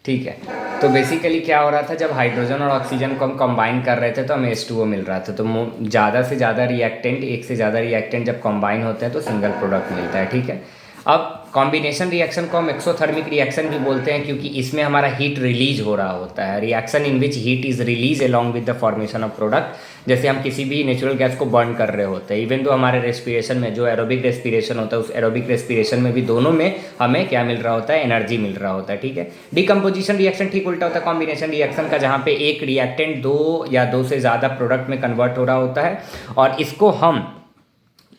ठीक है। तो बेसिकली क्या हो रहा था, जब हाइड्रोजन और ऑक्सीजन को हम कंबाइन कर रहे थे तो हमें H2O मिल रहा था। तो ज़्यादा से ज़्यादा रिएक्टेंट, एक से ज़्यादा रिएक्टेंट जब कंबाइन होते हैं तो सिंगल प्रोडक्ट मिलता है। ठीक है। अब कॉम्बिनेशन रिएक्शन को हम एक्सोथर्मिक रिएक्शन भी बोलते हैं, क्योंकि इसमें हमारा हीट रिलीज हो रहा होता है। Reaction in which heat is release along with the formation of product. जैसे हम किसी भी नेचुरल गैस को बर्न कर रहे होते हैं, इवन तो हमारे रेस्पिरेशन में जो एरोबिक रेस्पिरेशन होता है, उस एरोबिक रेस्पिरेशन में भी दोनों में हमें क्या मिल रहा होता है, एनर्जी मिल रहा होता है। ठीक है। डिकम्पोजिशन रिएक्शन ठीक उल्टा होता है कॉम्बिनेशन रिएक्शन का, जहाँ पे एक रिएक्टेंट दो या दो से ज़्यादा प्रोडक्ट में कन्वर्ट हो रहा होता है, और इसको हम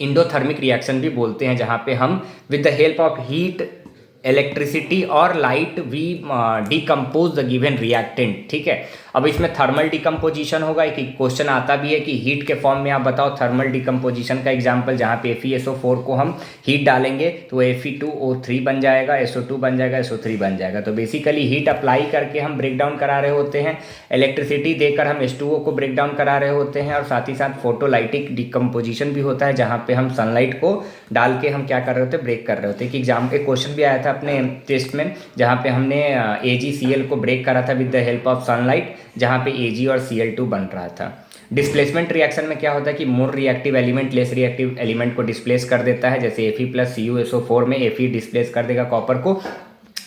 इंडोथर्मिक रिएक्शन भी बोलते हैं, जहाँ पे हम with the help of heat, electricity और light we decompose the given reactant. ठीक है। अब इसमें थर्मल डिकम्पोजिशन होगा। एक क्वेश्चन आता भी है कि हीट के फॉर्म में आप बताओ थर्मल डिकम्पोजिशन का एग्जांपल, जहाँ पे FeSO4 को हम हीट डालेंगे तो Fe2O3 बन जाएगा, SO2 बन जाएगा, SO3 बन जाएगा। तो बेसिकली हीट अप्लाई करके हम ब्रेक डाउन करा रहे होते हैं, इलेक्ट्रिसिटी देकर हम H2O को ब्रेक डाउन करा रहे होते हैं, और साथ ही साथ फोटोलाइटिक डिकम्पोजिशन भी होता है, जहाँ पे हम सनलाइट को डाल के हम क्या कर रहे होते हैं, ब्रेक कर रहे होते हैं। कि एग्जाम के क्वेश्चन भी आया था अपने टेस्ट में, जहाँ पे हमने AgCl को ब्रेक करा था with the help of sunlight, जहाँ पे Ag और Cl2 बन रहा था। डिस्प्लेसमेंट रिएक्शन में क्या होता है कि more reactive element less reactive element को डिस्प्लेस कर देता है। जैसे Fe+CuSO4 में Fe डिस्प्लेस कर देगा कॉपर को।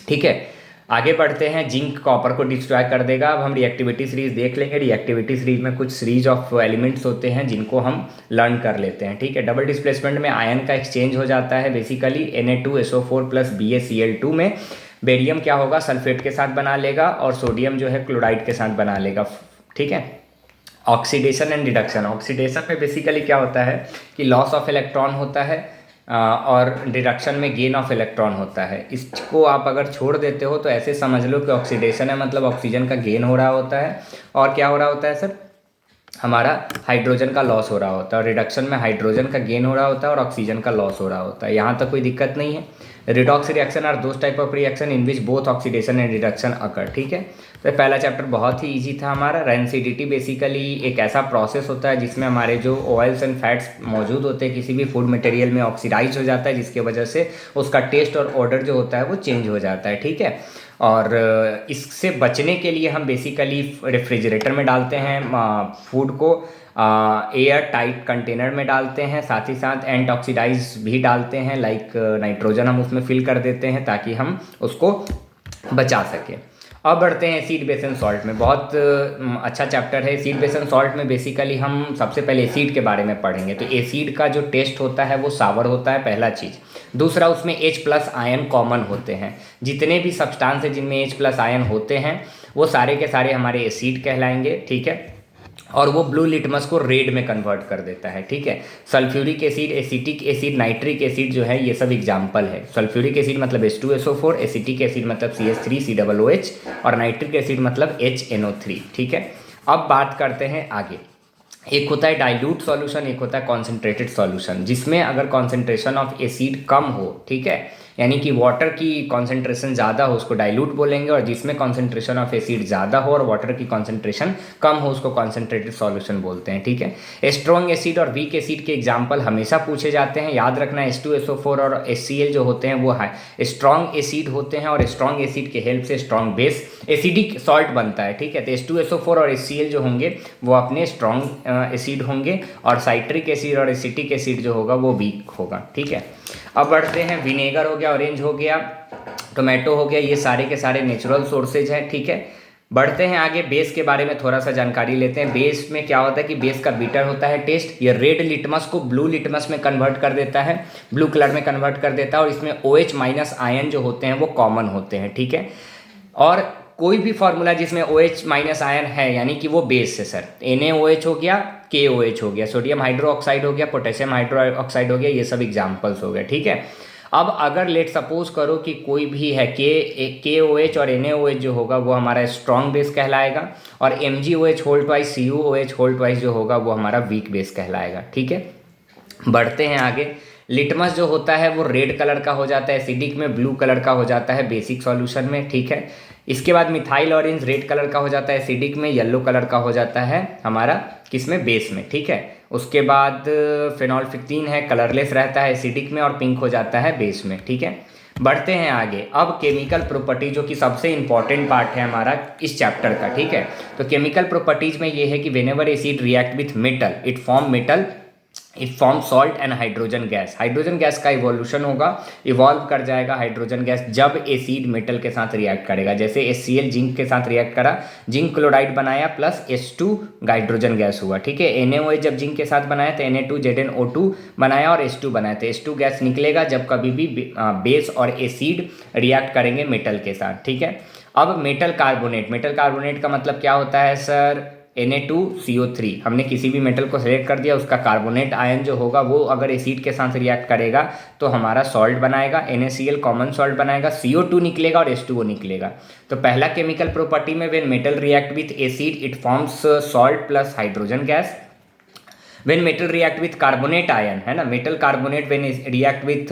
ठीक है। आगे बढ़ते हैं, जिंक कॉपर को डिस्ट्रॉय कर देगा। अब हम रिएक्टिविटी सीरीज देख लेंगे। रिएक्टिविटी सीरीज में कुछ सीरीज ऑफ एलिमेंट्स होते हैं जिनको हम लर्न कर लेते हैं। ठीक है। डबल डिस्प्लेसमेंट में आयन का एक्सचेंज हो जाता है। बेसिकली Na2SO4 प्लस BaCl2 में बेरियम क्या होगा, सल्फेट के साथ बना लेगा, और सोडियम जो है क्लोराइड के साथ बना लेगा। ठीक है। Oxidation and reduction. ऑक्सीडेशन में बेसिकली क्या होता है कि लॉस ऑफ इलेक्ट्रॉन होता है, और रिडक्शन में गेन ऑफ इलेक्ट्रॉन होता है। इसको आप अगर छोड़ देते हो तो ऐसे समझ लो कि ऑक्सीडेशन है मतलब ऑक्सीजन का गेन हो रहा होता है, और क्या हो रहा होता है सर, हमारा हाइड्रोजन का लॉस हो रहा होता है। और रिडक्शन में हाइड्रोजन का गेन हो रहा होता है और ऑक्सीजन का लॉस हो रहा होता है। यहाँ तक कोई दिक्कत नहीं है। Redox reaction are those type of reaction in which both oxidation and reduction occur. ठीक है। तो पहला चैप्टर बहुत ही इजी था हमारा। रेंसिडिटी बेसिकली एक ऐसा प्रोसेस होता है जिसमें हमारे जो ऑयल्स एंड फैट्स मौजूद होते हैं किसी भी फूड मटेरियल में ऑक्सीडाइज हो जाता है, जिसकी वजह से उसका टेस्ट और ऑर्डर जो होता है वो चेंज हो जाता है। ठीक है। और इससे बचने के लिए हम बेसिकली रेफ्रिजरेटर में डालते हैं फूड को, एयर टाइट कंटेनर में डालते हैं, साथ ही साथ एंट ऑक्सीडाइज भी डालते हैं, लाइक नाइट्रोजन हम उसमें फिल कर देते हैं ताकि हम उसको बचा सकें। अब बढ़ते हैं एसिड बेस एंड सॉल्ट में। बहुत अच्छा चैप्टर है। एसिड बेस एंड सॉल्ट में बेसिकली हम सबसे पहले एसिड के बारे में पढ़ेंगे। तो एसिड का जो टेस्ट होता है वो सावर होता है, पहला चीज़। दूसरा, उसमें H+ आयन कॉमन होते हैं। जितने भी सब्सटेंस है जिनमें H+ आयन होते हैं वो सारे के सारे हमारे एसिड कहलाएंगे। ठीक है। और वो ब्लू लिटमस को रेड में कन्वर्ट कर देता है। ठीक है। Sulphuric acid, acetic acid, nitric acid जो है ये सब एग्जाम्पल है। सल्फ्यूरिक एसिड मतलब H2SO4, एसिटिक एसिड मतलब CH3COOH, और नाइट्रिक एसिड मतलब HNO3। ठीक है। अब बात करते हैं आगे। एक होता है डाइल्यूट सॉल्यूशन, एक होता है कॉन्सेंट्रेटेड सॉल्यूशन, जिसमें अगर कॉन्सेंट्रेशन ऑफ एसिड कम हो, ठीक है, यानी कि वाटर की कॉन्सेंट्रेशन ज़्यादा हो उसको डाइल्यूट बोलेंगे, और जिसमें कॉन्सेंट्रेशन ऑफ एसिड ज़्यादा हो और वाटर की कॉन्सेंट्रेशन कम हो उसको कॉन्सेंट्रेटेड सॉल्यूशन बोलते हैं। ठीक है। स्ट्रॉन्ग एसिड और वीक एसिड के एग्जाम्पल हमेशा पूछे जाते हैं। याद रखना H2SO4 और HCl जो होते हैं वो स्ट्रॉन्ग एसिड होते हैं, और स्ट्रॉन्ग एसिड के हेल्प से स्ट्रॉन्ग बेस एसिडिक सॉल्ट बनता है। ठीक है। तो H2SO4 और HCl जो होंगे वो अपने स्ट्रॉन्ग एसिड होंगे, और साइट्रिक एसिड और एसिटिक एसिड जो होगा वो वीक होगा। ठीक है। अब बढ़ते हैं, विनेगर हो गया, ऑरेंज हो गया, टोमेटो हो गया, ये सारे के सारे नेचुरल सोर्सेज हैं। ठीक है। बढ़ते हैं आगे, बेस के बारे में थोड़ा सा जानकारी लेते हैं। बेस में क्या होता है कि बेस का बीटर होता है टेस्ट, ये रेड लिटमस को ब्लू लिटमस में कन्वर्ट कर देता है, ब्लू कलर में कन्वर्ट कर देता है, और इसमें OH- आयन जो होते हैं वो कॉमन होते हैं। ठीक है। और कोई भी फार्मूला जिसमें OH- आयन है यानी कि वो बेस है सर। NaOH हो गया, KOH हो गया, सोडियम हाइड्रोक्साइड हो गया, पोटेशियम हाइड्रोक्साइड हो गया, ये सब एग्जाम्पल्स हो गए। ठीक है। अब अगर लेट सपोज करो कि कोई भी है KOH और NaOH जो होगा वो हमारा स्ट्रॉन्ग बेस कहलाएगा, और MgOH whole twice, CuOH whole twice जो होगा वो हमारा वीक बेस कहलाएगा। ठीक है। बढ़ते हैं आगे। लिटमस जो होता है वो रेड कलर का हो जाता है, एसिडिक में ब्लू कलर का हो जाता है बेसिक सॉल्यूशन में। ठीक है। इसके बाद मिथाइल ऑरेंज रेड कलर का हो जाता है एसिडिक में, येलो कलर का हो जाता है हमारा किसमें, बेस में। ठीक है। उसके बाद फेनॉल्फिथीन है, कलरलेस रहता है एसिडिक में और पिंक हो जाता है बेस में। ठीक है। बढ़ते हैं आगे। अब केमिकल प्रॉपर्टी जो कि सबसे इंपॉर्टेंट पार्ट है हमारा इस चैप्टर का, ठीक है। तो केमिकल प्रॉपर्टीज में ये है कि whenever acid react with metal it form salt and hydrogen gas. Hydrogen gas का इवोल्यूशन होगा, इवॉल्व कर जाएगा हाइड्रोजन गैस जब एसिड मेटल के साथ रिएक्ट करेगा। जैसे HCl जिंक के साथ रिएक्ट करा, जिंक क्लोराइड बनाया प्लस H2 हाइड्रोजन गैस हुआ, ठीक है। NaOH जब जिंक के साथ बनाया तो Na2ZnO2 बनाया और H2 बनाया, तो H2 गैस निकलेगा जब कभी भी बेस और एसिड रिएक्ट करेंगे मेटल के साथ, ठीक है। अब मेटल कार्बोनेट का मतलब क्या होता है सर? Na2CO3। हमने किसी भी मेटल को सेलेक्ट कर दिया, उसका कार्बोनेट आयन जो होगा वो अगर एसिड के साथ रिएक्ट करेगा तो हमारा सॉल्ट बनाएगा, NaCl कॉमन सॉल्ट बनाएगा, CO2 निकलेगा और H2O निकलेगा। तो पहला केमिकल प्रॉपर्टी में when metal react with acid it forms salt plus hydrogen gas. when metal react with carbonate ion, है ना, metal carbonate when react with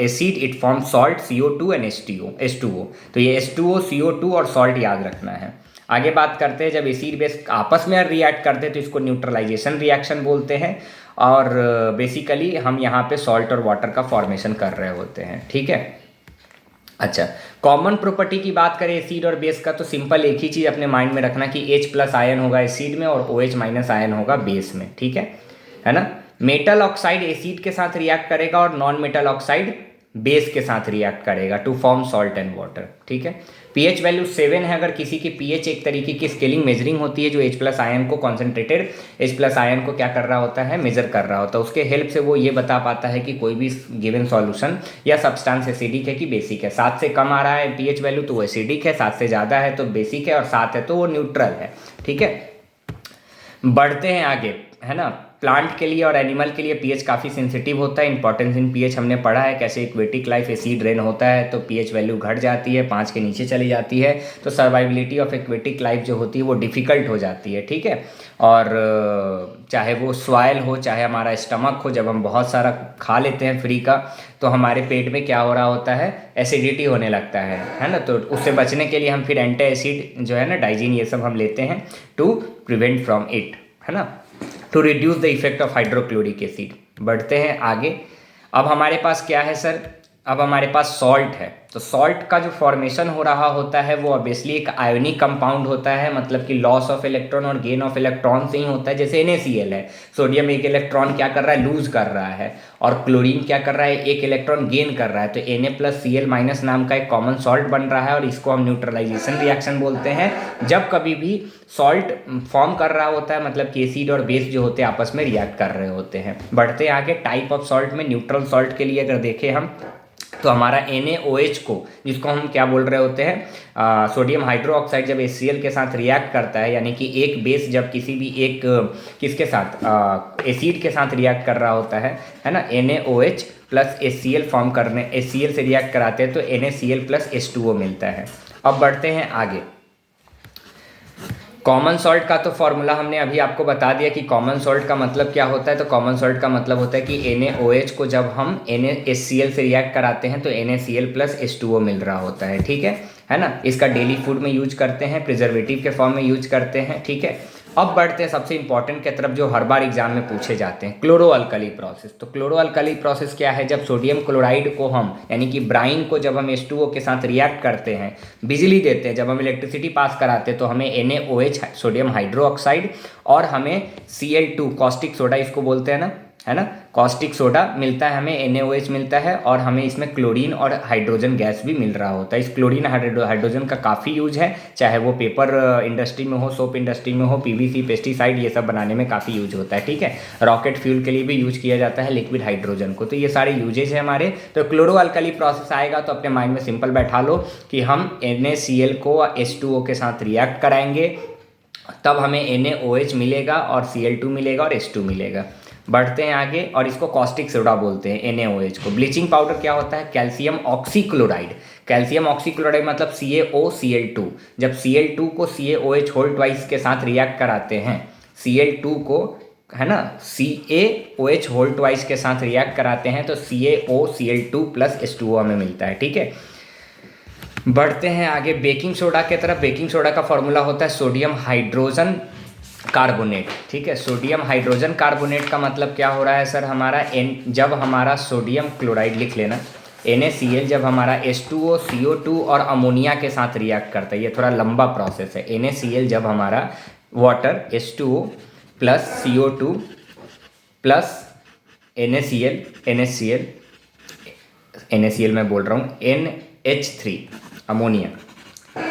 acid it forms salt CO2 and H2O। तो ये H2O CO2 और salt याद रखना है। आगे बात करते हैं, जब एसिड बेस आपस में रिएक्ट करते हैं तो इसको न्यूट्रलाइजेशन रिएक्शन बोलते हैं, और बेसिकली हम यहाँ पे सॉल्ट और वाटर का फॉर्मेशन कर रहे होते हैं, ठीक है। अच्छा, कॉमन प्रॉपर्टी की बात करें एसिड और बेस का, तो सिंपल एक ही चीज़ अपने माइंड में रखना कि H+ आयन होगा एसिड में और OH- आयन होगा बेस में, ठीक है ना। मेटल ऑक्साइड एसिड के साथ रिएक्ट करेगा और नॉन मेटल ऑक्साइड बेस के साथ रिएक्ट करेगा to form salt and water, ठीक है। pH वैल्यू 7 है। अगर किसी की pH एक तरीके की स्केलिंग मेजरिंग होती है जो H+ आयन को कॉन्सेंट्रेटेड H+ आयन को क्या कर रहा होता है, मेजर कर रहा होता है। उसके हेल्प से वो ये बता पाता है कि कोई भी गिवन सॉल्यूशन या सब्सटेंस एसिडिक है कि बेसिक है। 7 से कम आ रहा है pH वैल्यू तो वो एसिडिक है, 7 से ज़्यादा है तो बेसिक है, और 7 है तो वो न्यूट्रल है, ठीक है। बढ़ते हैं आगे, है ना। प्लांट के लिए और एनिमल के लिए pH काफ़ी सेंसिटिव होता है। इंपॉर्टेंस इन pH हमने पढ़ा है, कैसे एक्वेटिक लाइफ एसिड रेन होता है तो pH वैल्यू घट जाती है, 5 के नीचे चली जाती है, तो सर्वाइबिलिटी ऑफ एक्वेटिक लाइफ जो होती है वो डिफ़िकल्ट हो जाती है, ठीक है। और चाहे वो सॉइल हो चाहे हमारा स्टमक हो, जब हम बहुत सारा खा लेते हैं फ्री का तो हमारे पेट में क्या हो रहा होता है, एसिडिटी होने लगता है ना। तो उससे बचने के लिए हम फिर एंटी एसिड जो है ना, डाइजीन, ये सब हम लेते हैं टू प्रिवेंट फ्रॉम इट, है ना, to reduce the effect of hydrochloric acid. बढ़ते हैं आगे। अब हमारे पास क्या है सर? अब हमारे पास सॉल्ट है। तो सॉल्ट का जो फॉर्मेशन हो रहा होता है वो ऑब्वियसली एक आयोनिक कंपाउंड होता है, मतलब कि लॉस ऑफ इलेक्ट्रॉन और गेन ऑफ इलेक्ट्रॉन से ही होता है। जैसे NaCl है, सोडियम एक इलेक्ट्रॉन क्या कर रहा है, लूज कर रहा है, और क्लोरीन क्या कर रहा है, एक इलेक्ट्रॉन गेन कर रहा है। तो Na+Cl- नाम का एक कॉमन सॉल्ट बन रहा है, और इसको हम न्यूट्रलाइजेशन रिएक्शन बोलते हैं। जब कभी भी सॉल्ट फॉर्म कर रहा होता है, मतलब कि एसिड और बेस जो होते हैं आपस में रिएक्ट कर रहे होते हैं। बढ़ते आगे, टाइप ऑफ सॉल्ट में न्यूट्रल सॉल्ट के लिए अगर देखें हम तो हमारा NaOH को, जिसको हम क्या बोल रहे होते हैं, सोडियम हाइड्रोक्साइड, जब HCl के साथ रिएक्ट करता है, यानी कि एक बेस जब किसी भी एक किसके साथ, एसिड के साथ रिएक्ट कर रहा होता है ना, NaOH प्लस HCl फॉर्म करने, HCl से रिएक्ट कराते हैं तो NaCl प्लस H2O मिलता है। अब बढ़ते हैं आगे। कॉमन सॉल्ट का तो फॉर्मूला हमने अभी आपको बता दिया कि कॉमन सॉल्ट का मतलब क्या होता है। तो कॉमन सॉल्ट का मतलब होता है कि NaOH को जब हम NaHCl से रिएक्ट कराते हैं तो NaCl प्लस H2O मिल रहा होता है, ठीक है ना। इसका डेली फूड में यूज करते हैं, प्रिजर्वेटिव के फॉर्म में यूज करते हैं, ठीक है। अब बढ़ते हैं सबसे इंपॉर्टेंट की तरफ जो हर बार एग्जाम में पूछे जाते हैं, क्लोरो अल्कली प्रोसेस। तो क्लोरो अल्कली प्रोसेस क्या है? जब सोडियम क्लोराइड को हम, यानी कि ब्राइन को जब हम H2O के साथ रिएक्ट करते हैं, बिजली देते हैं, जब हम इलेक्ट्रिसिटी पास कराते हैं तो हमें NaOH सोडियम हाइड्रोक्साइड और हमें Cl2 कॉस्टिक सोडा इसको बोलते हैं ना, है ना, कॉस्टिक सोडा मिलता है, हमें NaOH मिलता है, और हमें इसमें क्लोरीन और हाइड्रोजन गैस भी मिल रहा होता है। इस क्लोरीन हाइड्रोजन का काफ़ी यूज है, चाहे वो पेपर इंडस्ट्री में हो, सोप इंडस्ट्री में हो, PVC, पेस्टिसाइड, ये सब बनाने में काफ़ी यूज होता है, ठीक है। रॉकेट फ्यूल के लिए भी यूज किया जाता है लिक्विड हाइड्रोजन को। तो ये सारे यूजेज है हमारे। तो क्लोरो अल्कली प्रोसेस आएगा तो अपने माइंड में सिंपल बैठा लो कि हम NaCl को H2O के साथ रिएक्ट कराएंगे, तब हमें NaOH मिलेगा और Cl2 मिलेगा और H2 मिलेगा। बढ़ते हैं आगे, और इसको कॉस्टिक सोडा बोलते हैं NaOH को। ब्लीचिंग पाउडर क्या होता है? Calcium oxychloride. कैल्शियम ऑक्सीक्लोराइड मतलब CaOCl2। जब Cl2 को CaOH होल ट्वाइस के साथ रिएक्ट कराते हैं, Cl2 को, है ना, CaOH होल ट्वाइस के साथ रिएक्ट कराते हैं तो CaOCl2 प्लस H2O हमें मिलता है, ठीक है। बढ़ते हैं आगे बेकिंग सोडा की तरफ। बेकिंग सोडा का फॉर्मूला होता है सोडियम हाइड्रोजन कार्बोनेट, ठीक है। सोडियम हाइड्रोजन कार्बोनेट का मतलब क्या हो रहा है सर हमारा, जब हमारा सोडियम क्लोराइड लिख लेना, NaCl जब हमारा H2O CO2 और अमोनिया के साथ रिएक्ट करता है, ये थोड़ा लंबा प्रोसेस है। NaCl जब हमारा water H2O plus CO2 plus NaCl मैं बोल रहा हूँ NH3 अमोनिया,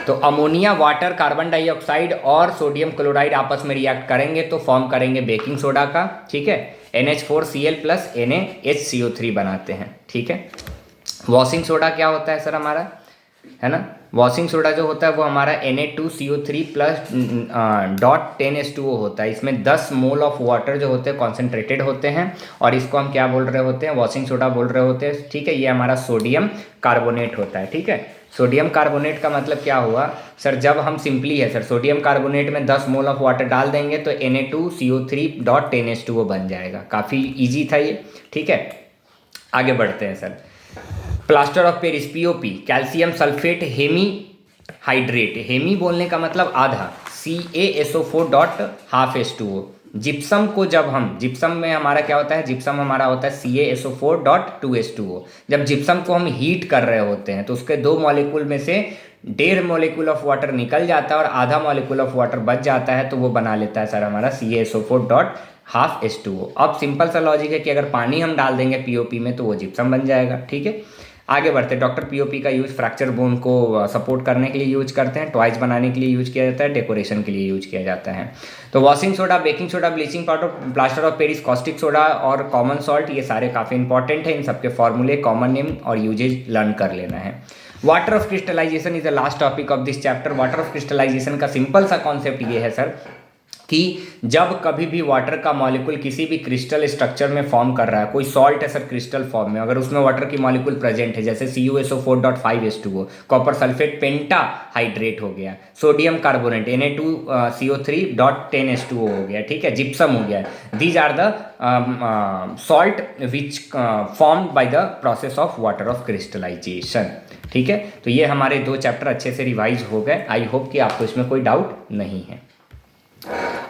तो अमोनिया, वाटर, कार्बन डाइऑक्साइड और सोडियम क्लोराइड आपस में रिएक्ट करेंगे तो फॉर्म करेंगे बेकिंग सोडा का, ठीक है। NH4Cl प्लस NaHCO3 बनाते हैं, ठीक है। वॉशिंग सोडा क्या होता है सर हमारा, है ना, वॉशिंग सोडा जो होता है वो हमारा Na2CO3 प्लस .10H2O होता है। इसमें 10 मोल ऑफ वाटर जो होते हैं कॉन्सेंट्रेटेड होते हैं और इसको हम क्या बोल रहे होते हैं, वॉशिंग सोडा बोल रहे होते हैं, ठीक है। ये हमारा सोडियम कार्बोनेट होता है, ठीक है। सोडियम कार्बोनेट का मतलब क्या हुआ सर, जब हम सिंपली है सर सोडियम कार्बोनेट में 10 मोल ऑफ वाटर डाल देंगे तो Na2CO3.10H2O बन जाएगा। काफ़ी ईजी था ये, ठीक है। आगे बढ़ते हैं sir. Plaster of Paris POP, calcium sulphate hemi hydrate, hemi बोलने का मतलब आधा, CaSO4.12H2O। जिप्सम को जब हम, जिप्सम में हमारा क्या होता है, जिप्सम हमारा होता है CaSO4.2H2O। जब जिप्सम को हम हीट कर रहे होते हैं तो उसके 2 मॉलिक्यूल में से 1.5 मॉलिक्यूल ऑफ वाटर निकल जाता है और आधा मॉलिक्यूल ऑफ वाटर बच जाता है, तो वो बना लेता है सर हमारा CaSO4.12H2O। अब सिंपल सा लॉजिक है कि अगर पानी हम डाल देंगे POP में तो वो जिप्सम बन जाएगा, ठीक है। आगे बढ़ते हैं। डॉक्टर POP का यूज़ फ्रैक्चर बोन को सपोर्ट करने के लिए यूज करते हैं, टॉयज बनाने के लिए यूज किया जाता है, डेकोरेशन के लिए यूज किया जाता है। तो washing soda, baking soda, bleaching powder, plaster of Paris, caustic soda और कॉमन सॉल्ट, ये सारे काफ़ी इंपॉर्टेंट है। इन सबके फॉर्मूले, कॉमन नेम और यूजेज लर्न कर लेना है। Water of crystallisation is the last topic of this chapter. Water of crystallisation का सिंपल सा कॉन्सेप्ट ये है सर कि जब कभी भी वाटर का मॉलिक्यूल किसी भी क्रिस्टल स्ट्रक्चर में फॉर्म कर रहा है, कोई सॉल्ट है सर क्रिस्टल फॉर्म में, अगर उसमें वाटर की मॉलिक्यूल प्रेजेंट है, जैसे CuSO4.5H2O, कॉपर सल्फेट पेंटा हाइड्रेट हो गया, सोडियम कार्बोनेट Na2CO3.10H2O हो गया, ठीक है, जिप्सम हो गया, these are the salt which formed by the process of water of crystallisation, ठीक है। तो ये हमारे 2 चैप्टर अच्छे से रिवाइज हो गए। आई होप कि आपको इसमें कोई डाउट नहीं है।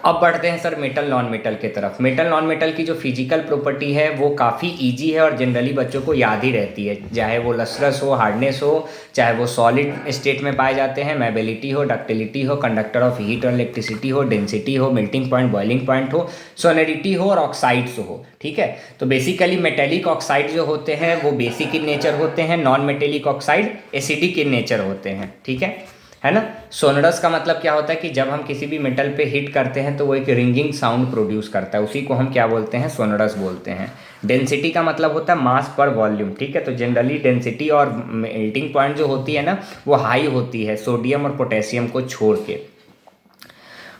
अब बढ़ते हैं सर मेटल नॉन मेटल के तरफ। मेटल नॉन मेटल की जो फिजिकल प्रॉपर्टी है वो काफ़ी इजी है और जनरली बच्चों को याद ही रहती है, चाहे वो लसरस हो, हार्डनेस हो, चाहे वो सॉलिड स्टेट में पाए जाते हैं, मैबेलिटी हो, डक्टिलिटी हो, कंडक्टर ऑफ हीट और इलेक्ट्रिसिटी हो, डेंसिटी हो, मेल्टिंग पॉइंट, बॉइलिंग पॉइंट हो, सोलिडिटी हो और ऑक्साइड्स हो, ठीक है। तो बेसिकली मेटेलिक ऑक्साइड जो होते हैं वो बेसिक इन नेचर होते हैं, non metallic oxide acidic in nature होते हैं, ठीक है ना। सोनरस का मतलब क्या होता है कि जब हम किसी भी मेटल पे हिट करते हैं तो वो एक रिंगिंग साउंड प्रोड्यूस करता है, उसी को हम क्या बोलते हैं, सोनरस बोलते हैं। डेंसिटी का मतलब होता है मास पर वॉल्यूम, ठीक है। तो जनरली डेंसिटी और मेल्टिंग पॉइंट जो होती है ना वो हाई होती है सोडियम और पोटेशियम को छोड़ के।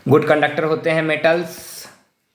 गुड कंडक्टर होते हैं मेटल्स,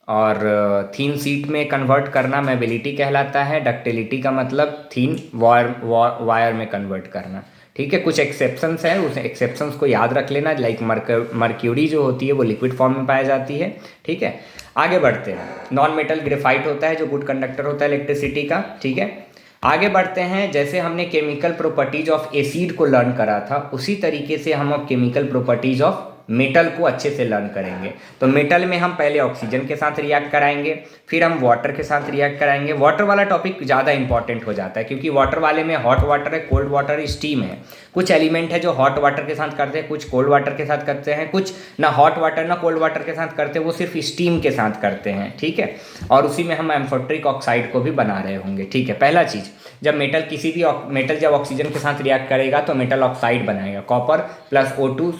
और थीन सीट में कन्वर्ट करना मैबेलिटी कहलाता है। डक्टिलिटी का मतलब थीन वायर में कन्वर्ट करना, ठीक है। कुछ एक्सेप्शंस हैं, उस एक्सेप्शंस को याद रख लेना, लाइक मर्क्यूरी जो होती है वो लिक्विड फॉर्म में पाई जाती है, ठीक है। आगे बढ़ते हैं। नॉन मेटल ग्रेफाइट होता है जो गुड कंडक्टर होता है इलेक्ट्रिसिटी का, ठीक है। आगे बढ़ते हैं। जैसे हमने केमिकल प्रॉपर्टीज ऑफ एसिड को लर्न करा था उसी तरीके से हम अब केमिकल प्रॉपर्टीज ऑफ मेटल को अच्छे से लर्न करेंगे। तो मेटल में हम पहले ऑक्सीजन के साथ रिएक्ट कराएंगे, फिर हम वाटर के साथ रिएक्ट कराएंगे। वाटर वाला टॉपिक ज़्यादा इंपॉर्टेंट हो जाता है क्योंकि वाटर वाले में हॉट वाटर है, कोल्ड वाटर, स्टीम है। कुछ एलिमेंट है जो हॉट वाटर के साथ करते हैं, कुछ कोल्ड वाटर के साथ करते हैं, कुछ ना हॉट वाटर ना कोल्ड वाटर के साथ करते हैं, वो सिर्फ स्टीम के साथ करते हैं, ठीक है। और उसी में हम एम्फोट्रिक ऑक्साइड को भी बना रहे होंगे, ठीक है। पहला चीज़, जब मेटल किसी भी मेटल जब ऑक्सीजन के साथ रिएक्ट करेगा तो मेटल ऑक्साइड बनाएगा, कॉपर प्लस O2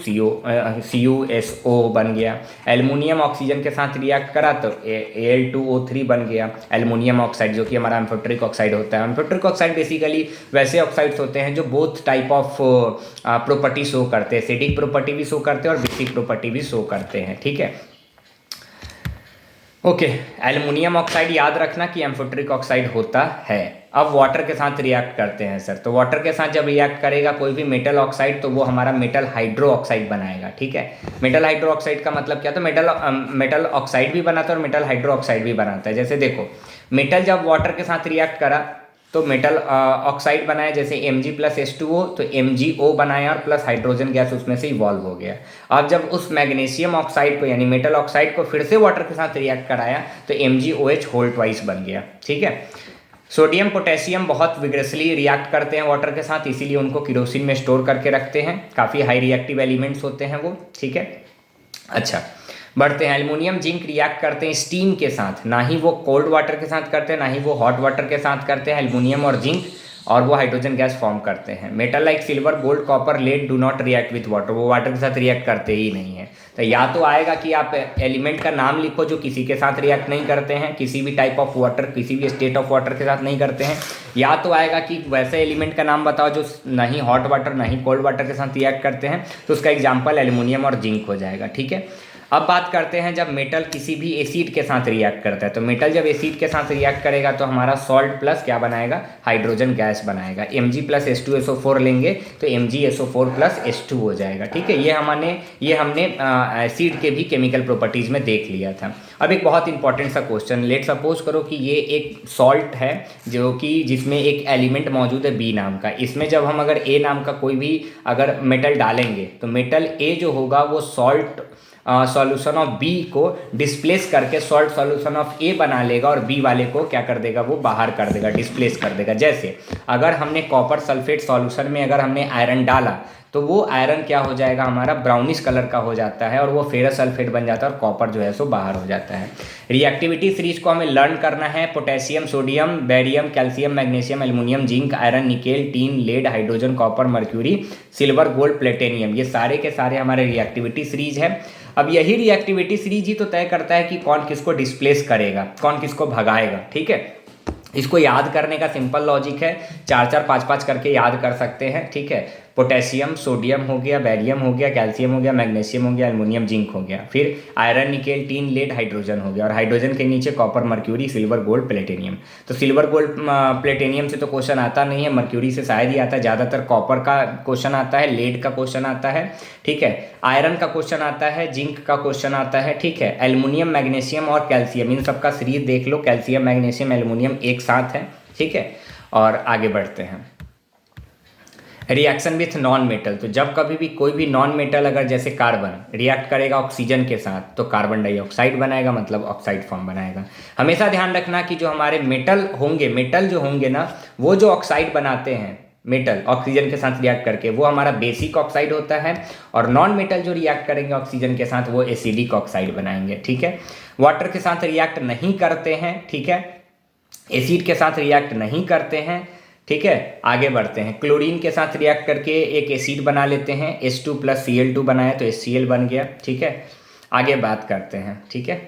CuSO बन गया। एल्युमिनियम ऑक्सीजन के साथ रिएक्ट करा तो Al2O3 बन गया एल्युमिनियम ऑक्साइड, जो कि हमारा एम्फोट्रिक ऑक्साइड होता है। एम्फोट्रिक ऑक्साइड बेसिकली वैसे ऑक्साइड्स होते हैं जो both type of property show करते हैं, एसिडिक प्रॉपर्टी भी शो करते हैं और बेसिक प्रॉपर्टी भी शो करते हैं, ठीक है। ओके, एल्युमिनियम ऑक्साइड याद रखना कि एम्फोट्रिक ऑक्साइड होता है। अब वाटर के साथ रिएक्ट करते हैं सर, तो वाटर के साथ जब रिएक्ट करेगा कोई भी मेटल ऑक्साइड तो वो हमारा मेटल हाइड्रो ऑक्साइड बनाएगा, ठीक है। मेटल हाइड्रो ऑक्साइड का मतलब क्या, तो मेटल ऑक्साइड भी बनाता है और मेटल हाइड्रो ऑक्साइड भी बनाता है। जैसे देखो, मेटल जब वाटर के साथ रिएक्ट करा तो मेटल ऑक्साइड बनाया, जैसे Mg+H2O तो MgO बनाया और प्लस हाइड्रोजन गैस उसमें से इवॉल्व हो गया। अब जब उस मैग्नीशियम ऑक्साइड को यानी मेटल ऑक्साइड को फिर से वाटर के साथ रिएक्ट कराया तो MgOH होल ट्वाइस बन गया, ठीक है। सोडियम पोटेशियम बहुत विग्रेसली रिएक्ट करते हैं वाटर के साथ, इसीलिए उनको केरोसिन में स्टोर करके रखते हैं, काफ़ी हाई रिएक्टिव एलिमेंट्स होते हैं वो, ठीक है। अच्छा, बढ़ते हैं। एल्युमिनियम जिंक रिएक्ट करते हैं स्टीम के साथ, ना ही वो कोल्ड वाटर के साथ करते हैं ना ही वो हॉट वाटर के साथ करते हैं, एल्युमिनियम और जिंक, और वो हाइड्रोजन गैस फॉर्म करते हैं। Metal like silver gold copper lead do not react with water, वो वाटर के साथ रिएक्ट करते ही नहीं है। तो या तो आएगा कि आप एलिमेंट का नाम लिखो जो किसी के साथ रिएक्ट नहीं करते हैं, किसी भी टाइप ऑफ वाटर, किसी भी स्टेट ऑफ वाटर के साथ नहीं करते हैं, या तो आएगा कि वैसे एलिमेंट का नाम बताओ जो नहीं हॉट वाटर नहीं कोल्ड वाटर के साथ रिएक्ट करते हैं, तो उसका एग्जाम्पल एल्युमिनियम और जिंक हो जाएगा, ठीक है। अब बात करते हैं जब मेटल किसी भी एसिड के साथ रिएक्ट करता है, तो मेटल जब एसिड के साथ रिएक्ट करेगा तो हमारा सॉल्ट प्लस क्या बनाएगा, हाइड्रोजन गैस बनाएगा। Mg प्लस H2SO4 लेंगे तो MgSO4 प्लस H2 हो जाएगा, ठीक है। ये हमने एसिड के भी केमिकल प्रॉपर्टीज़ में देख लिया था। अब एक बहुत इंपॉर्टेंट सा क्वेश्चन, लेट सपोज करो कि ये एक सॉल्ट है जो कि जिसमें एक एलिमेंट मौजूद है B नाम का, इसमें जब हम अगर A नाम का कोई भी अगर मेटल डालेंगे तो मेटल A जो होगा वो सॉल्ट सॉल्यूशन ऑफ बी को डिस्प्लेस करके सॉल्ट सॉल्यूशन ऑफ ए बना लेगा और बी वाले को क्या कर देगा, वो बाहर कर देगा, डिस्प्लेस कर देगा। जैसे अगर हमने कॉपर सल्फेट सॉल्यूशन में अगर हमने आयरन डाला तो वो आयरन क्या हो जाएगा, हमारा ब्राउनिश कलर का हो जाता है और वो फेरस सल्फेट बन जाता है और कॉपर जो है सो बाहर हो जाता है। रिएक्टिविटी सीरीज को हमें लर्न करना है। Potassium, sodium, barium, calcium, magnesium, aluminium, zinc, iron, nickel, tin, lead, hydrogen, copper, mercury, silver, gold, platinum, ये सारे के सारे हमारे रिएक्टिविटी सीरीज है। अब यही रिएक्टिविटी सीरीज ही तो तय करता है कि कौन किसको डिस्प्लेस करेगा, कौन किसको भगाएगा, ठीक है। इसको याद करने का सिंपल लॉजिक है, 4-4, 5-5 करके याद कर सकते हैं, ठीक है। पोटेशियम, सोडियम हो गया, बेरियम हो गया, कैल्शियम हो गया, मैग्नीशियम हो गया, एल्युमिनियम, जिंक हो गया, फिर iron, nickel, tin, lead, hydrogen हो गया, और हाइड्रोजन के नीचे copper, mercury, silver, gold, platinum. तो सिल्वर, गोल्ड, प्लेटिनियम से तो क्वेश्चन आता नहीं है, मर्क्यूरी से शायद ही आता है, ज़्यादातर कॉपर का क्वेश्चन आता है, लेड का क्वेश्चन आता है, ठीक है, आयरन का क्वेश्चन आता है, जिंक का क्वेश्चन आता है, ठीक है। एल्युमिनियम, मैग्नीशियम और कैल्शियम, इन सबका सीरीज देख लो, कैल्शियम, मैग्नीशियम, एल्युमिनियम एक साथ है, ठीक है। और आगे बढ़ते हैं। रिएक्शन विथ नॉन मेटल, तो जब कभी भी कोई भी नॉन मेटल अगर जैसे कार्बन रिएक्ट करेगा ऑक्सीजन के साथ तो कार्बन डाइऑक्साइड बनाएगा, मतलब ऑक्साइड फॉर्म बनाएगा। हमेशा ध्यान रखना कि जो हमारे मेटल जो होंगे ना, वो जो ऑक्साइड बनाते हैं मेटल ऑक्सीजन के साथ रिएक्ट करके, वो हमारा बेसिक ऑक्साइड होता है, और नॉन मेटल जो रिएक्ट करेंगे ऑक्सीजन के साथ वो एसिडिक ऑक्साइड बनाएंगे, ठीक है। वाटर के साथ रिएक्ट नहीं करते हैं, ठीक है, एसिड के साथ रिएक्ट नहीं करते हैं, ठीक है। आगे बढ़ते हैं। क्लोरीन के साथ रिएक्ट करके एक एसिड बना लेते हैं, H2 प्लस Cl2 बनाया तो HCl बन गया, ठीक है। आगे बात करते हैं, ठीक है।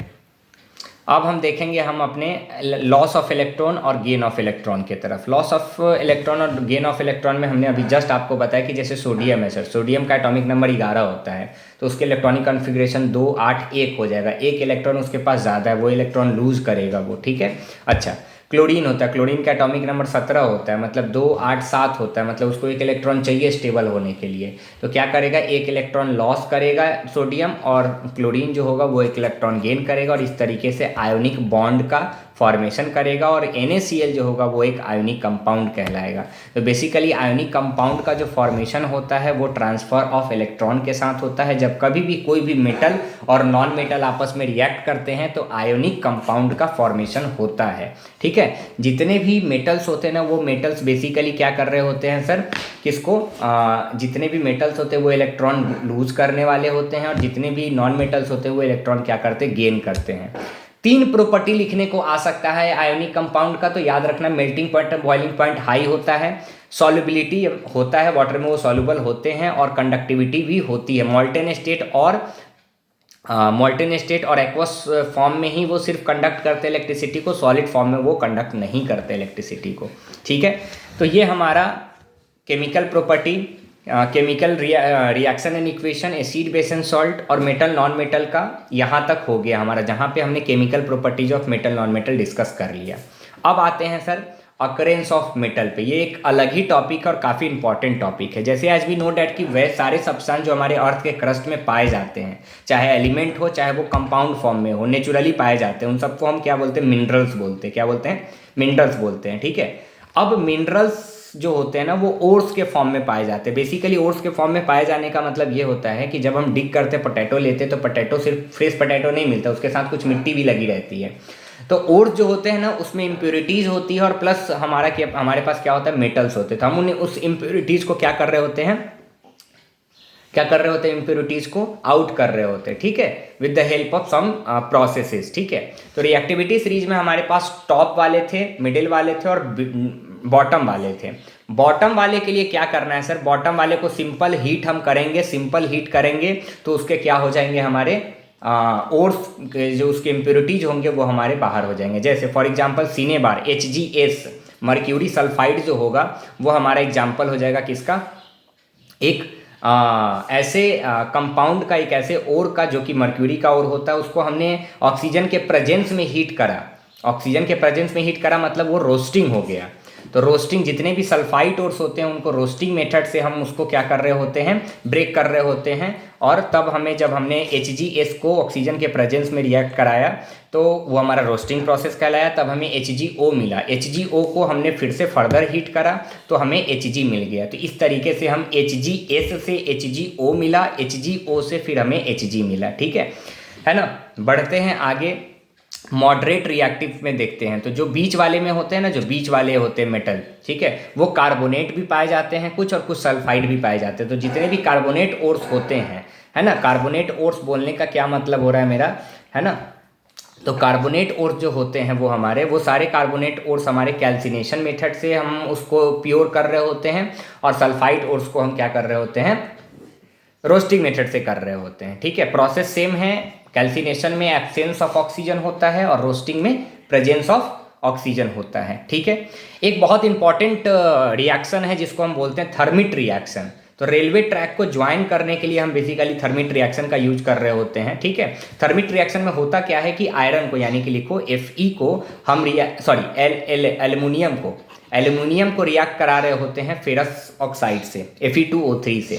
अब हम देखेंगे हम अपने लॉस ऑफ इलेक्ट्रॉन और गेन ऑफ इलेक्ट्रॉन की तरफ। लॉस ऑफ इलेक्ट्रॉन और गेन ऑफ इलेक्ट्रॉन में हमने अभी जस्ट आपको बताया कि जैसे सोडियम है सर, सोडियम का एटॉमिक नंबर 11 होता है, तो उसके इलेक्ट्रॉनिक कॉन्फ़िगरेशन 2, 8, 1 हो जाएगा। एक इलेक्ट्रॉन उसके पास ज़्यादा है, वो इलेक्ट्रॉन लूज करेगा वो, ठीक है। अच्छा, क्लोरीन होता है, क्लोरीन का एटॉमिक नंबर 17 होता है, मतलब 2, 8, 7 होता है, मतलब उसको एक इलेक्ट्रॉन चाहिए स्टेबल होने के लिए, तो क्या करेगा, एक इलेक्ट्रॉन लॉस करेगा सोडियम, और क्लोरीन जो होगा वो एक इलेक्ट्रॉन गेन करेगा, और इस तरीके से आयोनिक बॉन्ड का फॉर्मेशन करेगा, और NaCl जो होगा वो एक आयोनिक कंपाउंड कहलाएगा। तो बेसिकली आयोनिक कंपाउंड का जो फॉर्मेशन होता है वो ट्रांसफ़र ऑफ इलेक्ट्रॉन के साथ होता है। जब कभी भी कोई भी मेटल और नॉन मेटल आपस में रिएक्ट करते हैं तो आयोनिक कंपाउंड का फॉर्मेशन होता है, ठीक है। जितने भी मेटल्स होते हैं ना, वो मेटल्स बेसिकली क्या कर रहे होते हैं सर, किसको, जितने भी मेटल्स होते हैं वो इलेक्ट्रॉन लूज करने वाले होते हैं, और जितने भी नॉन मेटल्स होते हैं वो इलेक्ट्रॉन क्या करते हैं, गेन करते हैं। 3 प्रॉपर्टी लिखने को आ सकता है आयोनिक कंपाउंड का, तो याद रखना, मेल्टिंग पॉइंट और बॉइलिंग पॉइंट हाई होता है, सॉल्युबिलिटी होता है, वाटर में वो सॉल्युबल होते हैं, और कंडक्टिविटी भी होती है। मॉल्टेन स्टेट और एक्वस फॉर्म में ही वो सिर्फ कंडक्ट करते हैं इलेक्ट्रिसिटी को, सॉलिड फॉर्म में वो कंडक्ट नहीं करते इलेक्ट्रिसिटी को, ठीक है। तो ये हमारा chemical property, chemical reaction and equation, acid, base and salt और मेटल नॉन मेटल का यहाँ तक हो गया हमारा, जहाँ पे हमने chemical properties of metal non metal discuss कर लिया। अब आते हैं सर अकरेंस ऑफ मेटल पे। ये एक अलग ही टॉपिक और काफ़ी इंपॉर्टेंट टॉपिक है। जैसे एज वी नो डैट कि वह सारे सब्सटेंस जो हमारे अर्थ के क्रस्ट में पाए जाते हैं, चाहे एलिमेंट हो चाहे वो कंपाउंड फॉर्म में हो, नेचुरली पाए जाते हैं, उन सबको हम क्या बोलते हैं, मिनरल्स बोलते हैं। क्या बोलते हैं, मिनरल्स बोलते हैं, ठीक है। अब मिनरल्स जो होते हैं ना वो ओर्स के फॉर्म में पाए जाते हैं। बेसिकली ओर्स के फॉर्म में पाए जाने का मतलब ये होता है कि जब हम डिग करते पोटैटो लेते तो पोटैटो सिर्फ फ्रेश पोटैटो नहीं मिलता, उसके साथ कुछ मिट्टी भी लगी रहती है। तो ओर जो होते हैं ना उसमें इम्प्योरिटीज़ होती है और प्लस हमारे पास क्या होता है, मेटल्स होते हैं। तो हम उन्हें उस इम्प्योरिटीज़ को क्या कर रहे होते हैं, इम्प्योरिटीज़ को आउट कर रहे होते हैं, ठीक है, with the help of some processes, ठीक है। तो रिएक्टिविटी सीरीज में हमारे पास टॉप वाले थे, मिडिल वाले थे और बॉटम वाले थे। बॉटम वाले के लिए क्या करना है सर, बॉटम वाले को सिंपल हीट हम करेंगे, सिंपल हीट करेंगे तो उसके क्या हो जाएंगे, हमारे ओर्स जो उसके इम्प्योरिटीज होंगे वो हमारे बाहर हो जाएंगे। जैसे for example cinnabar HgS mercury sulphide जो होगा वो हमारा एग्जांपल हो जाएगा किसका, एक ऐसे कंपाउंड का, एक ऐसे ओर का जो कि मर्क्यूरी का ओर होता है, उसको हमने ऑक्सीजन के प्रेजेंस में हीट करा। ऑक्सीजन के प्रेजेंस में हीट करा मतलब वो रोस्टिंग हो गया। तो रोस्टिंग, जितने भी सल्फाइड ओर्स होते हैं उनको रोस्टिंग मेथड से हम उसको क्या कर रहे होते हैं, ब्रेक कर रहे होते हैं। और तब हमें, जब हमने HgS को ऑक्सीजन के प्रेजेंस में रिएक्ट कराया तो वो हमारा रोस्टिंग प्रोसेस कहलाया। तब हमें HgO मिला, HgO को हमने फिर से फर्दर हीट करा तो हमें Hg मिल गया। तो इस तरीके से हम HgS से HgO मिला, HgO से फिर हमें Hg मिला, ठीक है ना। बढ़ते हैं आगे, मॉडरेट रिएक्टिव में देखते हैं। तो जो बीच वाले में होते हैं ना, जो बीच वाले होते हैं मेटल, ठीक है, वो कार्बोनेट भी पाए जाते हैं कुछ और कुछ सल्फाइड भी पाए जाते हैं। तो जितने भी कार्बोनेट ओर्स होते हैं, है ना, कार्बोनेट ओर्स बोलने का क्या मतलब हो रहा है मेरा, है ना, तो कार्बोनेट ओर्स जो होते हैं वो हमारे, वो सारे कार्बोनेट ओर्स हमारे कैल्सिनेशन मेथड से हम उसको प्योर कर रहे होते हैं और सल्फाइड ओर्स को हम क्या कर रहे होते हैं, रोस्टिंग मेथड से कर रहे होते हैं, ठीक है। प्रोसेस सेम है, कैल्सिनेशन में एब्सेंस ऑफ ऑक्सीजन होता है और रोस्टिंग में प्रेजेंस ऑफ ऑक्सीजन होता है, ठीक है। एक बहुत इंपॉर्टेंट रिएक्शन है जिसको हम बोलते हैं थर्मिट रिएक्शन। तो रेलवे ट्रैक को ज्वाइन करने के लिए हम बेसिकली थर्मिट रिएक्शन का यूज कर रहे होते हैं, ठीक है। थर्मिट रिएक्शन में होता क्या है कि आयरन को, यानी कि लिखो Fe को हम एल्यूमिनियम को रिएक्ट करा रहे होते हैं फेरस ऑक्साइड से, Fe2O3 से,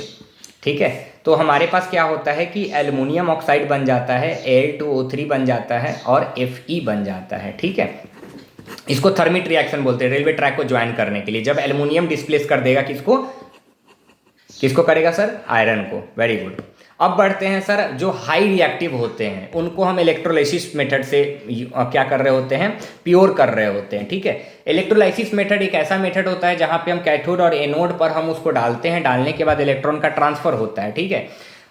ठीक है। तो हमारे पास क्या होता है कि एल्युमिनियम ऑक्साइड बन जाता है, Al2O3 बन जाता है और Fe बन जाता है, ठीक है। इसको थर्मिट रिएक्शन बोलते हैं, रेलवे ट्रैक को ज्वाइन करने के लिए। जब एल्युमिनियम डिस्प्लेस कर देगा किसको करेगा सर, आयरन को, वेरी गुड। अब बढ़ते हैं सर, जो हाई रिएक्टिव होते हैं उनको हम इलेक्ट्रोलाइसिस मेथड से क्या कर रहे होते हैं, प्योर कर रहे होते हैं, ठीक है। इलेक्ट्रोलाइसिस मेथड एक ऐसा मेथड होता है जहां पे हम कैथोड और एनोड पर हम उसको डालते हैं, डालने के बाद इलेक्ट्रॉन का ट्रांसफर होता है, ठीक है।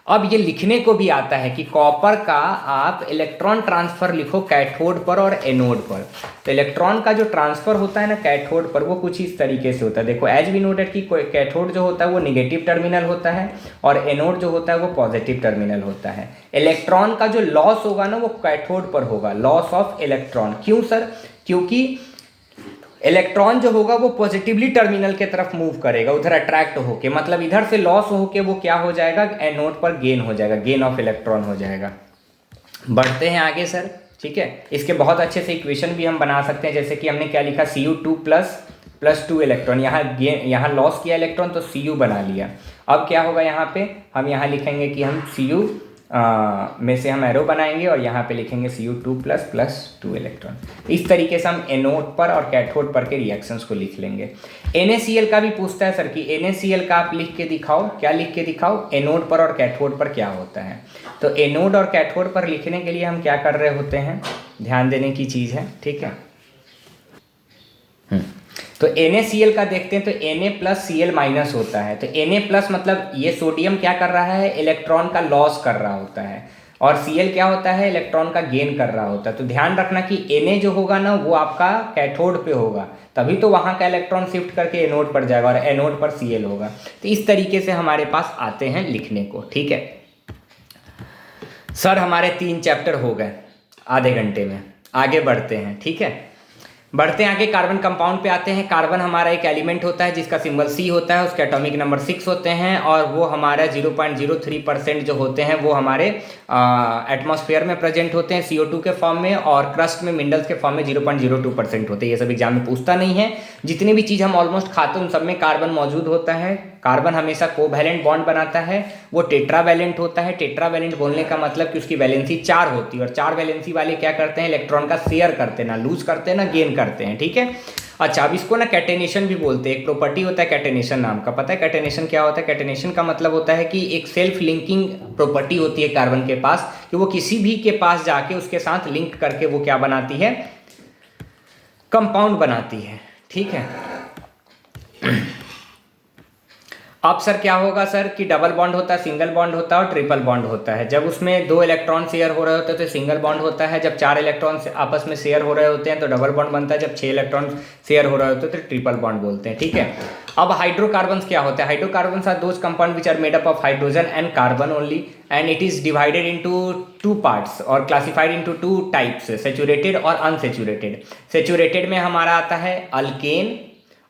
अब ये लिखने को भी आता है कि कॉपर का आप इलेक्ट्रॉन ट्रांसफर लिखो कैथोड पर और एनोड पर। तो इलेक्ट्रॉन का जो ट्रांसफर होता है ना कैथोड पर, वो कुछ इस तरीके से होता है। देखो एज वी नोटेड कि कैथोड जो होता है वो निगेटिव टर्मिनल होता है और एनोड जो होता है वो पॉजिटिव टर्मिनल होता है। इलेक्ट्रॉन का जो लॉस होगा ना वो कैथोड पर होगा, लॉस ऑफ इलेक्ट्रॉन। क्यों सर, क्योंकि इलेक्ट्रॉन जो होगा वो पॉजिटिवली टर्मिनल के तरफ मूव करेगा, उधर अट्रैक्ट होके, मतलब इधर से लॉस होके वो क्या हो जाएगा, एनोड पर गेन हो जाएगा, गेन ऑफ इलेक्ट्रॉन हो जाएगा। बढ़ते हैं आगे सर, ठीक है। इसके बहुत अच्छे से इक्वेशन भी हम बना सकते हैं, जैसे कि हमने क्या लिखा, Cu2 प्लस 2 इलेक्ट्रॉन, यहाँ लॉस किया इलेक्ट्रॉन तो Cu बना लिया। अब क्या होगा, यहाँ पे हम यहाँ लिखेंगे कि हम Cu में से हम एरो बनाएंगे और यहाँ पे लिखेंगे Cu2 प्लस 2 इलेक्ट्रॉन। इस तरीके से हम एनोड पर और कैथोड पर के रिएक्शंस को लिख लेंगे। NaCl का भी पूछता है सर कि NaCl का आप लिख के दिखाओ, क्या लिख के दिखाओ, एनोड पर और कैथोड पर क्या होता है। तो एनोड और कैथोड पर लिखने के लिए हम क्या कर रहे होते हैं, ध्यान देने की चीज़ है, ठीक है। तो NaCl का देखते हैं, तो Na+Cl- होता है। तो Na+ मतलब ये सोडियम क्या कर रहा है, इलेक्ट्रॉन का लॉस कर रहा होता है, और Cl क्या होता है, इलेक्ट्रॉन का गेन कर रहा होता है। तो ध्यान रखना कि Na जो होगा ना वो आपका कैथोड पे होगा, तभी तो वहाँ का इलेक्ट्रॉन शिफ्ट करके एनोड पर जाएगा और एनोड पर Cl होगा। तो इस तरीके से हमारे पास आते हैं लिखने को, ठीक है सर। हमारे 3 चैप्टर हो गए आधे घंटे में, आगे बढ़ते हैं, ठीक है। बढ़ते हैं आगे, कार्बन कंपाउंड पे आते हैं। कार्बन हमारा एक एलिमेंट होता है जिसका सिंबल C होता है, उसके एटॉमिक नंबर 6 होते हैं और वो हमारा 0.03% जो होते हैं वो हमारे एटमॉस्फेयर में प्रेजेंट होते हैं CO2 के फॉर्म में, और क्रस्ट में मिनरल्स के फॉर्म में 0.02% होते हैं। ये सब एग्जाम में पूछता नहीं है। जितनी भी चीज़ हम ऑलमोस्ट खाते हैं उन सब में कार्बन मौजूद होता है। कार्बन हमेशा कोवैलेंट बॉन्ड बनाता है, वो टेट्रावैलेंट होता है। टेट्रावैलेंट बोलने का मतलब कि उसकी वैलेंसी 4 होती है, और 4 वैलेंसी वाले क्या करते हैं, इलेक्ट्रॉन का शेयर करते हैं, ना लूज करते हैं ना गेन करते हैं, ठीक है। अच्छा, अब इसको ना कैटेनेशन भी बोलते हैं। एक प्रॉपर्टी होता है कैटेनेशन नाम का, पता है कैटेनेशन क्या होता है? कैटेनेशन का मतलब होता है कि एक सेल्फ लिंकिंग प्रॉपर्टी होती है कार्बन के पास, कि वो किसी भी के पास जाके उसके साथ लिंक करके वो क्या बनाती है, कंपाउंड बनाती है, ठीक है। अब सर क्या होगा सर कि डबल बॉन्ड होता है, सिंगल बॉन्ड होता है और ट्रिपल बॉन्ड होता है। जब उसमें 2 इलेक्ट्रॉन शेयर हो रहे होते हैं तो सिंगल बॉन्ड होता है, जब 4 इलेक्ट्रॉन आपस में शेयर हो रहे होते हैं तो डबल बॉन्ड बनता है, जब 6 इलेक्ट्रॉन शेयर हो रहे होते हैं तो ट्रिपल बॉन्ड बोलते हैं, ठीक है। अब हाइड्रोकार्बन्स क्या होते हैं? Hydrocarbons are those compound which are made up of hydrogen and carbon only and it is divided into 2 parts और क्लासिफाइड इनटू 2 टाइप्स, सैचुरेटेड और अनसैचुरेटेड। सैचुरेटेड में हमारा आता है अल्केन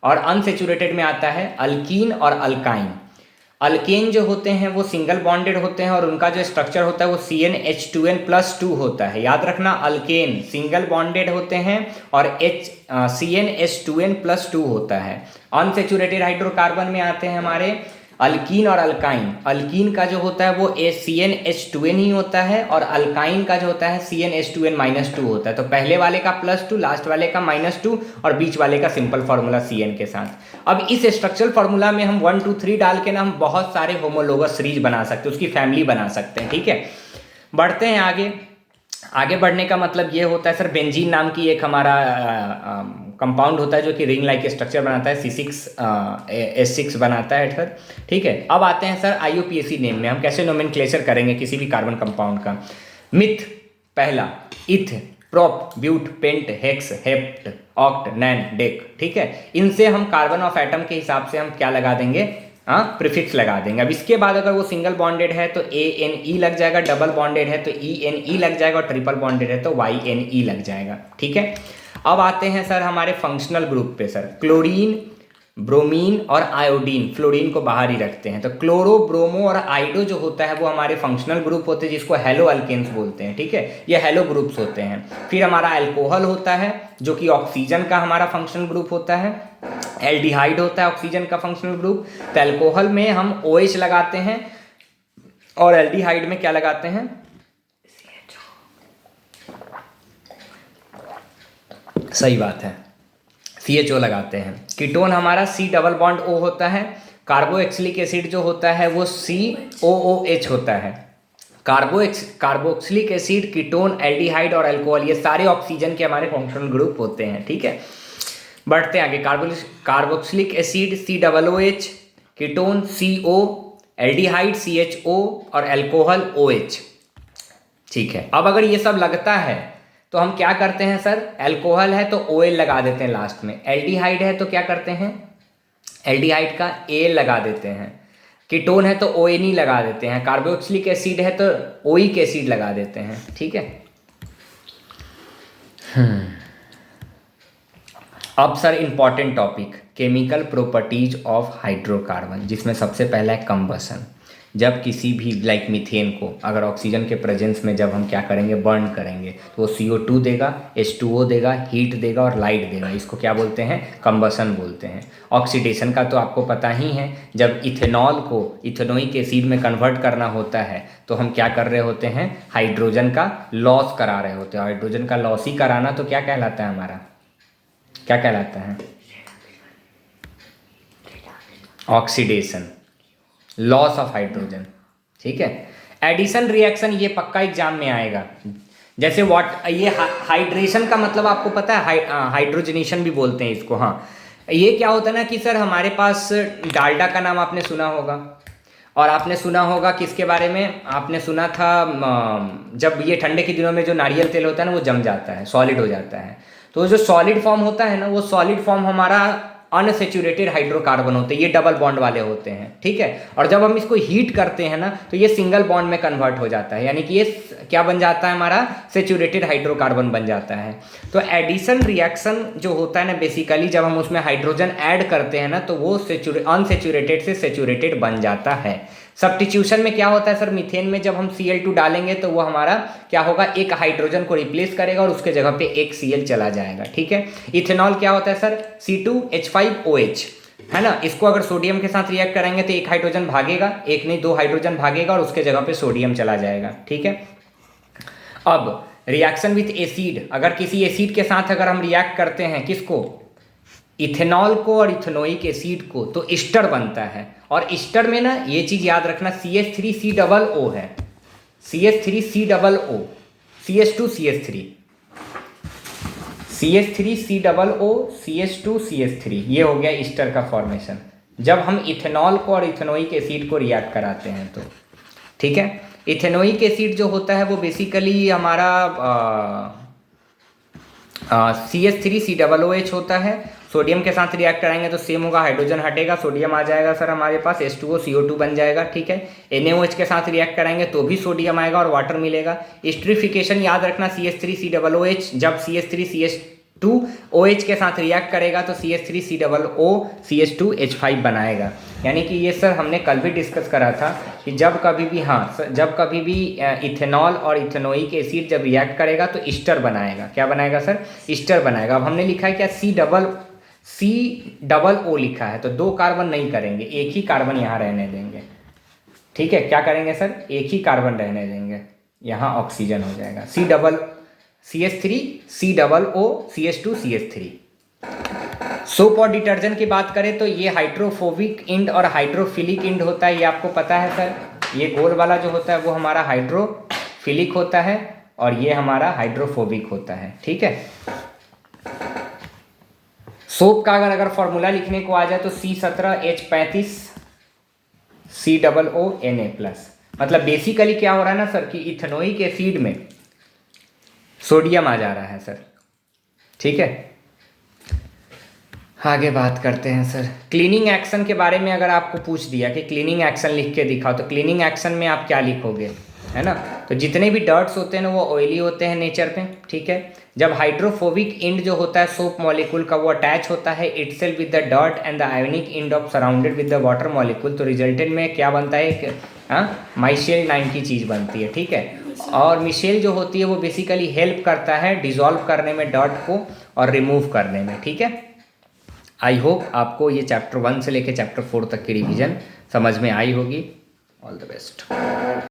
और अनसैचुरेटेड में आता है अल्कीन और अल्काइन। अल्केन जो होते हैं वो सिंगल बॉन्डेड होते हैं और उनका जो स्ट्रक्चर होता है वो CnH2n+2 होता है। याद रखना, अल्केन सिंगल बॉन्डेड होते हैं और CnH2n+2 होता है। अनसैचुरेटेड हाइड्रोकार्बन में आते हैं हमारे अल्कीन और अल्काइन। अल्कीन का जो होता है वो CnH2n ही होता है और अल्काइन का जो होता है CnH2n-2 होता है। तो पहले वाले का +2, लास्ट वाले का -2 और बीच वाले का सिंपल फार्मूला Cn के साथ। अब इस स्ट्रक्चरल फार्मूला में हम 1 2 3 डाल के ना हम बहुत सारे होमोलोगस सीरीज बना सकते हैं, उसकी फैमिली बना सकते हैं, ठीक है। बढ़ते हैं आगे। आगे बढ़ने का मतलब ये होता है सर, बेंजीन नाम की एक हमारा कंपाउंड होता है जो कि रिंग लाइक स्ट्रक्चर बनाता है, C6H6 बनाता है सर, ठीक है। अब आते हैं सर IUPAC नेम में हम कैसे नोमेनक्लेचर करेंगे किसी भी कार्बन कंपाउंड का। मिथ पहला, eth, prop, but, pent, hex, hept, oct, non, dec, ठीक है। इनसे हम कार्बन ऑफ एटम के हिसाब से हम क्या लगा देंगे, प्रीफिक्स लगा देंगे। अब इसके बाद अगर वो सिंगल बॉन्डेड है तो ANE लग जाएगा, डबल बॉन्डेड है तो ENE लग जाएगा और ट्रिपल बॉन्डेड है तो YNE लग जाएगा, ठीक है। अब आते हैं सर हमारे फंक्शनल ग्रुप पे सर। क्लोरीन, ब्रोमीन और आयोडीन, फ्लोरीन को बाहर ही रखते हैं। तो क्लोरो, ब्रोमो और आइडो जो होता है वो हमारे फंक्शनल ग्रुप होते हैं जिसको हेलो अल्केन्स बोलते हैं, ठीक है। ये हेलो ग्रुप्स होते हैं। फिर हमारा अल्कोहल होता है जो कि ऑक्सीजन का हमारा फंक्शनल ग्रुप होता है। एल्डिहाइड होता है ऑक्सीजन का फंक्शनल ग्रुप। तो अल्कोहल में हम OH लगाते हैं और एल्डिहाइड में क्या लगाते हैं, सही बात है, CHO लगाते हैं। कीटोन हमारा C डबल बॉन्ड O होता है। कार्बोक्सिलिक एसिड जो होता है वो COOH होता है। कार्बोक्सिलिक एसिड, कीटोन, एल्डिहाइड और अल्कोहल ये सारे ऑक्सीजन के हमारे फंक्शनल ग्रुप होते हैं, ठीक है। बढ़ते हैं आगे। Carboxylic acid COOH, ketone CO, aldehyde CHO और अल्कोहल OH, ठीक है। अब अगर ये सब लगता है तो हम क्या करते हैं सर, अल्कोहल है तो OL लगा देते हैं लास्ट में, एल्डिहाइड है तो क्या करते हैं, एल्डिहाइड का AL लगा देते हैं, कीटोन है तो ONE लगा देते हैं, कार्बोक्सिलिक एसिड है तो OIC एसिड लगा देते हैं, ठीक है। अब sir important topic, chemical properties of hydrocarbon, जिसमें सबसे पहला है कंबसन। जब किसी भी लाइक मीथेन को अगर ऑक्सीजन के प्रेजेंस में जब हम क्या करेंगे, बर्न करेंगे तो वो CO2 देगा, H2O देगा, हीट देगा और लाइट देगा। इसको क्या बोलते हैं, कंबसन बोलते हैं। ऑक्सीडेशन का तो आपको पता ही है, जब इथेनॉल को इथेनोइक एसिड में कन्वर्ट करना होता है तो हम क्या कर रहे होते हैं, हाइड्रोजन का लॉस करा रहे होते हैं। हाइड्रोजन का लॉस ही कराना तो क्या कहलाता है हमारा, क्या कहलाता है, ऑक्सीडेशन, लॉस ऑफ हाइड्रोजन, ठीक है। एडिशन रिएक्शन ये पक्का एग्जाम में आएगा। जैसे ये हाइड्रेशन का मतलब आपको पता है, हाइड्रोजनेशन भी बोलते हैं इसको। हाँ, ये क्या होता है ना कि सर हमारे पास डालडा का नाम आपने सुना होगा और आपने सुना होगा किसके बारे में, आपने सुना था जब ये ठंडे के दिनों में जो नारियल तेल होता है ना वो जम जाता है, सॉलिड हो जाता है। तो जो सॉलिड फॉर्म होता है ना वो सॉलिड फॉर्म हमारा अनसैचुरेटेड हाइड्रोकार्बन होते हैं, ये डबल बॉन्ड वाले होते हैं, ठीक है। और जब हम इसको हीट करते हैं ना तो ये सिंगल बॉन्ड में कन्वर्ट हो जाता है, यानी कि ये क्या बन जाता है, हमारा सैचुरेटेड हाइड्रोकार्बन बन जाता है। तो एडिशन रिएक्शन जो होता है ना, बेसिकली जब हम उसमें हाइड्रोजन ऐड करते हैं ना तो वो अनसैचुरेटेड से सैचुरेटेड बन जाता है। सब्स्टिट्यूशन में क्या होता है सर, मीथेन में जब हम Cl2 डालेंगे तो वो हमारा क्या होगा, एक हाइड्रोजन को रिप्लेस करेगा और उसके जगह पे एक Cl चला जाएगा, ठीक है। इथेनॉल क्या होता है सर, C2H5OH, है ना। इसको अगर सोडियम के साथ रिएक्ट करेंगे तो एक हाइड्रोजन भागेगा, एक नहीं 2 हाइड्रोजन भागेगा और उसके जगह पे सोडियम चला जाएगा, ठीक है। अब रिएक्शन विथ एसिड, अगर किसी एसिड के साथ अगर हम रिएक्ट करते हैं, किसको, इथेनॉल को और इथेनोइक एसिड को, तो ईस्टर बनता है। और ईस्टर में ना ये चीज़ याद रखना, CH3COO है, CH3COO, CH2CH3, CH3COO CH2CH3, ये हो गया ईस्टर का फॉर्मेशन जब हम इथेनॉल को और इथेनोइक एसिड को रिएक्ट कराते हैं तो। ठीक है, इथेनोइक एसिड जो होता है वो बेसिकली हमारा CH3COOH होता है। सोडियम के साथ रिएक्ट कराएंगे तो सेम होगा, हाइड्रोजन हटेगा, सोडियम आ जाएगा सर हमारे पास, H2O CO2 बन जाएगा। ठीक है, NaOH के साथ रिएक्ट कराएंगे तो भी सोडियम आएगा और वाटर मिलेगा। एस्टरिफिकेशन याद रखना, CH3COOH जब CH3CH2OH के साथ रिएक्ट करेगा तो CH3COO CH2H5 बनाएगा। यानी कि ये सर हमने कल भी डिस्कस करा था कि जब कभी भी जब कभी भी इथेनॉल और इथेनोइक एसिड जब रिएक्ट करेगा तो ईस्टर बनाएगा। क्या बनाएगा सर? ईस्टर बनाएगा। अब हमने लिखा है क्या, C O लिखा है तो 2 कार्बन नहीं करेंगे, एक ही कार्बन यहाँ रहने देंगे। ठीक है, क्या करेंगे सर? एक ही कार्बन रहने देंगे, यहाँ ऑक्सीजन हो जाएगा CH3COO CH2CH3। सोप और डिटर्जेंट की बात करें तो ये हाइड्रोफोबिक इंड और हाइड्रोफिलिक इंड होता है, ये आपको पता है सर। ये गोल वाला जो होता है वो हमारा हाइड्रोफिलिक होता है और ये हमारा हाइड्रोफोबिक होता है। ठीक है, सोप का अगर फॉर्मूला लिखने को आ जाए तो C17H35 COO Na+। मतलब बेसिकली क्या हो रहा है ना सर कि इथेनोइक एसिड में सोडियम आ जा रहा है सर। ठीक है, आगे बात करते हैं सर। क्लीनिंग एक्शन के बारे में अगर आपको पूछ दिया कि क्लीनिंग एक्शन लिख के दिखाओ तो क्लीनिंग एक्शन में आप क्या लिखोगे, है ना? तो जितने भी डर्ट्स होते हैं ना वो ऑयली होते हैं नेचर पे। ठीक है, जब हाइड्रोफोबिक इंड जो होता है सोप मॉलिक्यूल का वो अटैच होता है itself with the dirt and the ionic end of surrounded with the water molecule, तो रिजल्टेंट में क्या बनता है, माइशेल नाम की चीज़ बनती है। ठीक है, और मिशेल जो होती है वो बेसिकली हेल्प करता है डिजॉल्व करने में डर्ट को और रिमूव करने में। ठीक है, आई होप आपको ये चैप्टर 1 से लेकर चैप्टर 4 तक की रिवीजन समझ में आई होगी। All the best.